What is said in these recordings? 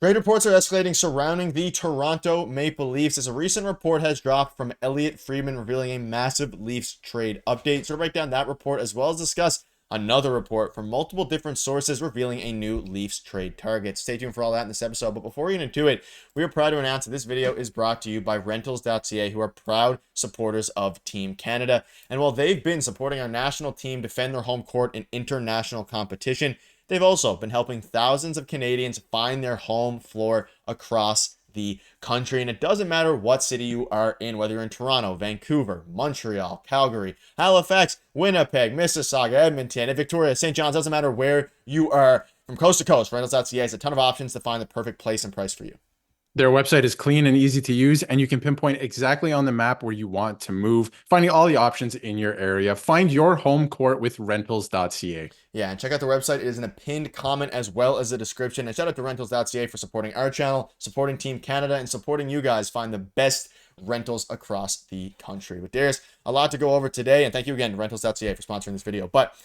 Trade reports are escalating surrounding the Toronto Maple Leafs as a recent report has dropped from Elliotte Friedman revealing a massive Leafs trade update. So we'll break down that report as well as discuss another report from multiple different sources revealing a new Leafs trade target. Stay tuned for all that in this episode. But before we get into it, we are proud to announce that this video is brought to you by Rentals.ca, who are proud supporters of Team Canada. And while they've been supporting our national team defend their home court in international competition, they've also been helping thousands of Canadians find their home floor across the country. And it doesn't matter what city you are in, whether you're in Toronto, Vancouver, Montreal, Calgary, Halifax, Winnipeg, Mississauga, Edmonton, and Victoria, St. John's. Doesn't matter where you are from coast to coast. Rentals.ca has a ton of options to find the perfect place and price for you. Their website is clean and easy to use, and you can pinpoint exactly on the map where you want to move, finding all the options in your area. Find your home court with rentals.ca. Yeah, and check out their website. It is in a pinned comment as well as the description. And shout out to rentals.ca for supporting our channel, supporting Team Canada, and supporting you guys find the best rentals across the country. But there's a lot to go over today, and thank you again to rentals.ca for sponsoring this video. But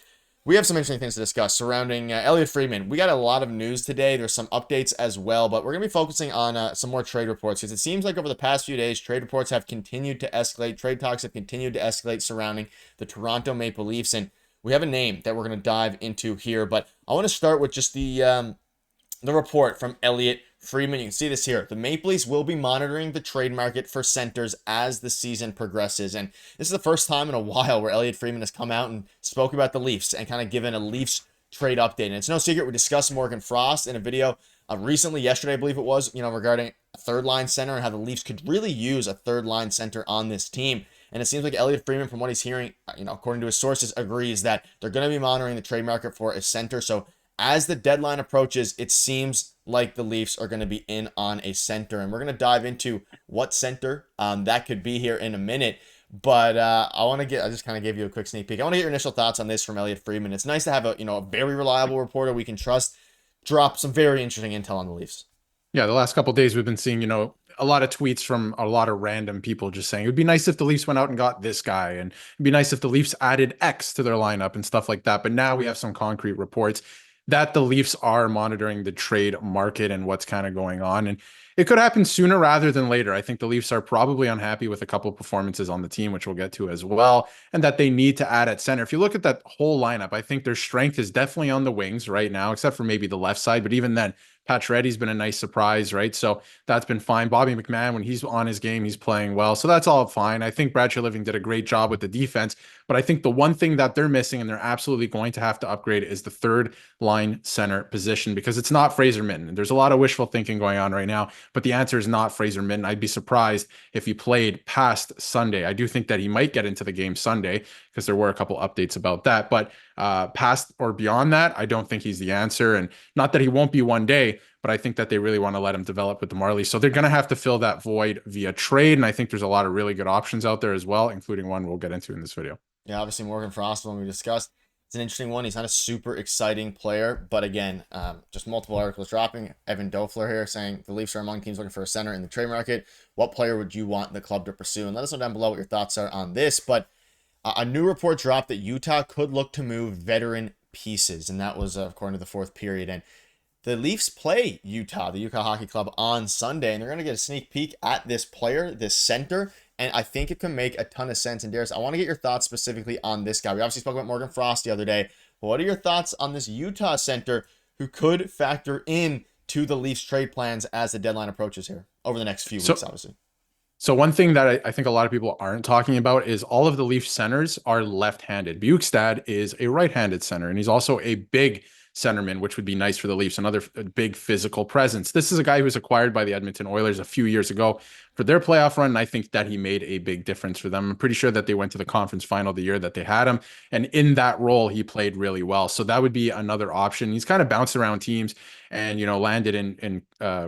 we have some interesting things to discuss surrounding Elliotte Friedman. We got a lot of news today. There's some updates as well, but we're going to be focusing on some more trade reports because it seems like over the past few days, trade reports have continued to escalate. Trade talks have continued to escalate surrounding the Toronto Maple Leafs, and we have a name that we're going to dive into here. But I want to start with just the report from Elliotte Friedman. You can see this here. The Maple Leafs will be monitoring the trade market for centers as the season progresses. And this is the first time in a while where Elliotte Friedman has come out and spoke about the Leafs and kind of given a Leafs trade update. And it's no secret, we discussed Morgan Frost in a video recently, yesterday, I believe it was, regarding a third line center and how the Leafs could really use a third line center on this team. And it seems like Elliotte Friedman, from what he's hearing, according to his sources, agrees that they're going to be monitoring the trade market for a center. So as the deadline approaches, it seems like the Leafs are going to be in on a center. And we're going to dive into what center that could be here in a minute. But I just kind of gave you a quick sneak peek. I want to get your initial thoughts on this from Elliotte Friedman. It's nice to have a very reliable reporter we can trust drop some very interesting intel on the Leafs. Yeah, the last couple of days we've been seeing, a lot of tweets from a lot of random people just saying it would be nice if the Leafs went out and got this guy, and it'd be nice if the Leafs added X to their lineup and stuff like that. But now we have some concrete reports that the Leafs are monitoring the trade market and what's kind of going on. And it could happen sooner rather than later. I think the Leafs are probably unhappy with a couple of performances on the team, which we'll get to as well, and that they need to add at center. If you look at that whole lineup, I think their strength is definitely on the wings right now, except for maybe the left side. But even then, Pacioretty's been a nice surprise, right? So that's been fine. Bobby McMann, when he's on his game, he's playing well. So that's all fine. I think Brad Living did a great job with the defense. But I think the one thing that they're missing and they're absolutely going to have to upgrade is the third line center position, because it's not Fraser Minten. There's a lot of wishful thinking going on right now, but the answer is not Fraser Minten. I'd be surprised if he played past Sunday. I do think that he might get into the game Sunday because there were a couple updates about that. But past or beyond that, I don't think he's the answer. And not that he won't be one day, but I think that they really want to let him develop with the Marlies. So they're going to have to fill that void via trade. And I think there's a lot of really good options out there as well, including one we'll get into in this video. Yeah, obviously Morgan Frost, when we discussed, it's an interesting one. He's not a super exciting player, but again, just multiple articles dropping. Evan Dofler here saying the Leafs are among teams looking for a center in the trade market. What player would you want the club to pursue? And let us know down below what your thoughts are on this. But a new report dropped that Utah could look to move veteran pieces, and that was according to the fourth period. And the Leafs play Utah, the Utah Hockey Club, on Sunday, and they're going to get a sneak peek at this player, this center, and I think it can make a ton of sense. And Darius, I want to get your thoughts specifically on this guy. We obviously spoke about Morgan Frost the other day, but what are your thoughts on this Utah center who could factor in to the Leafs trade plans as the deadline approaches here over the next few weeks, obviously? So one thing that I think a lot of people aren't talking about is all of the Leafs centers are left-handed. Bjugstad is a right-handed center, and he's also a big centerman, which would be nice for the Leafs, another big physical presence. This is a guy who was acquired by the Edmonton Oilers a few years ago for their playoff run, and I think that he made a big difference for them. I'm pretty sure that they went to the conference final the year that they had him, and in that role, he played really well. So that would be another option. He's kind of bounced around teams and, landed in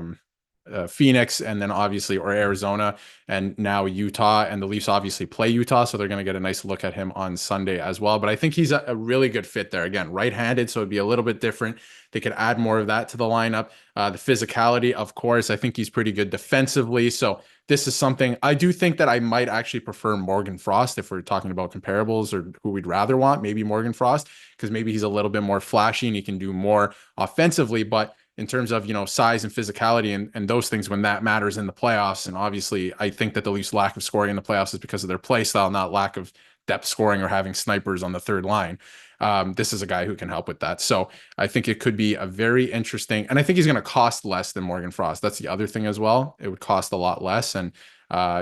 Phoenix, and then obviously or Arizona, and now Utah, and the Leafs obviously play Utah, so they're going to get a nice look at him on Sunday as well. But I think he's a really good fit there. Again, right-handed, so it'd be a little bit different. They could add more of that to the lineup. The physicality, of course, I think he's pretty good defensively. So this is something I do think that I might actually prefer Morgan Frost if we're talking about comparables or who we'd rather want. Maybe Morgan Frost, because maybe he's a little bit more flashy and he can do more offensively. But in terms of, size and physicality and those things when that matters in the playoffs. And obviously, I think that the Leafs' lack of scoring in the playoffs is because of their play style, not lack of depth scoring or having snipers on the third line. This is a guy who can help with that. So I think it could be a very interesting, and I think he's going to cost less than Morgan Frost. That's the other thing as well. It would cost a lot less. And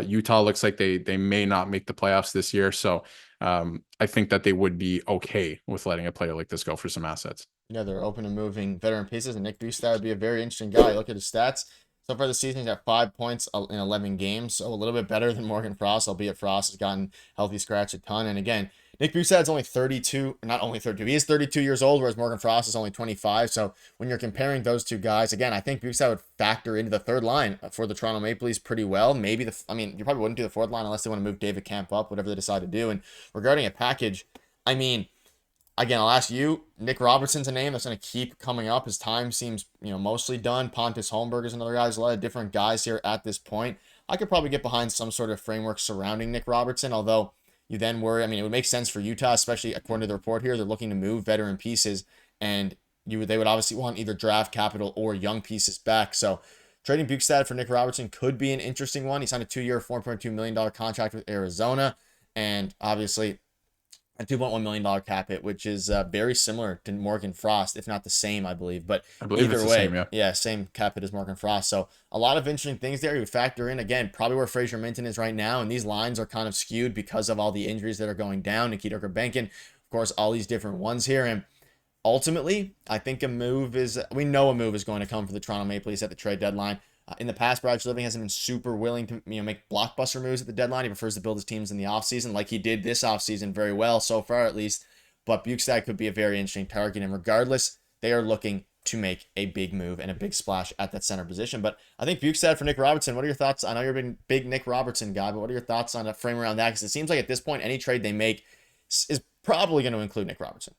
Utah looks like they may not make the playoffs this year. So I think that they would be okay with letting a player like this go for some assets. Yeah, they're open to moving veteran pieces, and Nick Bjugstad would be a very interesting guy. Look at his stats. So far this season, he's got 5 points in 11 games, so a little bit better than Morgan Frost, albeit Frost has gotten healthy scratch a ton. And again, Nick Bjugstad's only 32, not only 32, he is 32 years old, whereas Morgan Frost is only 25. So when you're comparing those two guys, again, I think Bjugstad would factor into the third line for the Toronto Maple Leafs pretty well. Maybe you probably wouldn't do the fourth line unless they want to move David Kampf up, whatever they decide to do. And regarding a package, again, I'll ask you, Nick Robertson's a name that's going to keep coming up. His time seems, mostly done. Pontus Holmberg is another guy. There's a lot of different guys here at this point. I could probably get behind some sort of framework surrounding Nick Robertson, although you then worry. It would make sense for Utah, especially according to the report here. They're looking to move veteran pieces, and they would obviously want either draft capital or young pieces back. So trading Bjugstad for Nick Robertson could be an interesting one. He signed a 2-year, $4.2 million contract with Arizona, and obviously a $2.1 million cap hit, which is very similar to Morgan Frost, if not the same, I believe. But I believe either it's the way, same, yeah, same cap hit as Morgan Frost. So a lot of interesting things there. You factor in, again, probably where Fraser Minton is right now, and these lines are kind of skewed because of all the injuries that are going down. Nikita Grabenkin, of course, all these different ones here. And ultimately, I think we know a move is going to come for the Toronto Maple Leafs at the trade deadline. In the past, Brad Living hasn't been super willing to make blockbuster moves at the deadline. He prefers to build his teams in the offseason, like he did this offseason very well so far, at least. But Bjugstad could be a very interesting target. And regardless, they are looking to make a big move and a big splash at that center position. But I think Bjugstad for Nick Robertson, what are your thoughts? I know you're a big Nick Robertson guy, but what are your thoughts on a frame around that? Because it seems like at this point, any trade they make is probably going to include Nick Robertson.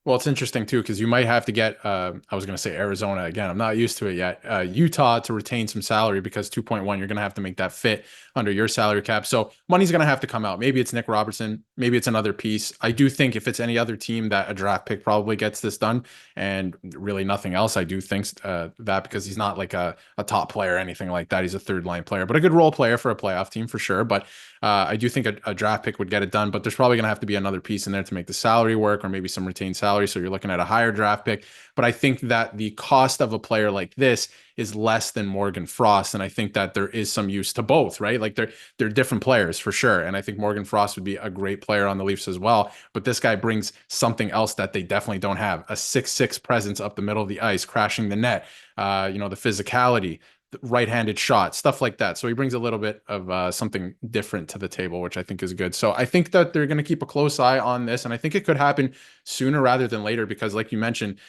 Well, it's interesting too, because you might have to get, I was going to say Arizona again. I'm not used to it yet. Utah to retain some salary because 2.1, you're going to have to make that fit under your salary cap. So money's going to have to come out. Maybe it's Nick Robertson. Maybe it's another piece. I do think if it's any other team that a draft pick probably gets this done and really nothing else, I do think that because he's not like a top player or anything like that. He's a third line player, but a good role player for a playoff team for sure. But I do think a draft pick would get it done, but there's probably going to have to be another piece in there to make the salary work or maybe some retained salary. So you're looking at a higher draft pick. But I think that the cost of a player like this is less than Morgan Frost. And I think that there is some use to both, right? Like they're different players for sure. And I think Morgan Frost would be a great player on the Leafs as well. But this guy brings something else that they definitely don't have. A 6'6" presence up the middle of the ice, crashing the net, the physicality, right-handed shot, stuff like that. So he brings a little bit of something different to the table, which I think is good. So I think that they're going to keep a close eye on this, and I think it could happen sooner rather than later because, like you mentioned,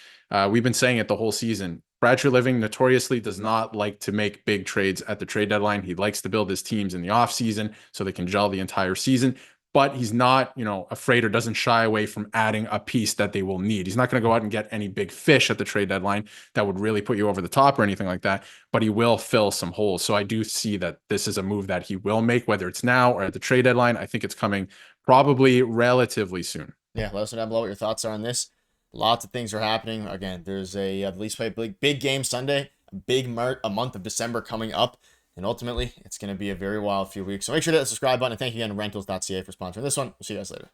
we've been saying it the whole season. Brad Living notoriously does not like to make big trades at the trade deadline. He likes to build his teams in the offseason so they can gel the entire season. But he's not, afraid or doesn't shy away from adding a piece that they will need. He's not going to go out and get any big fish at the trade deadline that would really put you over the top or anything like that, but he will fill some holes. So I do see that this is a move that he will make, whether it's now or at the trade deadline. I think it's coming probably relatively soon. Yeah, let us know down below what your thoughts are on this. Lots of things are happening. Again, there's the Leafs play big game Sunday, a month of December coming up. And ultimately, it's going to be a very wild few weeks. So make sure to hit the subscribe button. And thank you again to Rentals.ca for sponsoring this one. We'll see you guys later.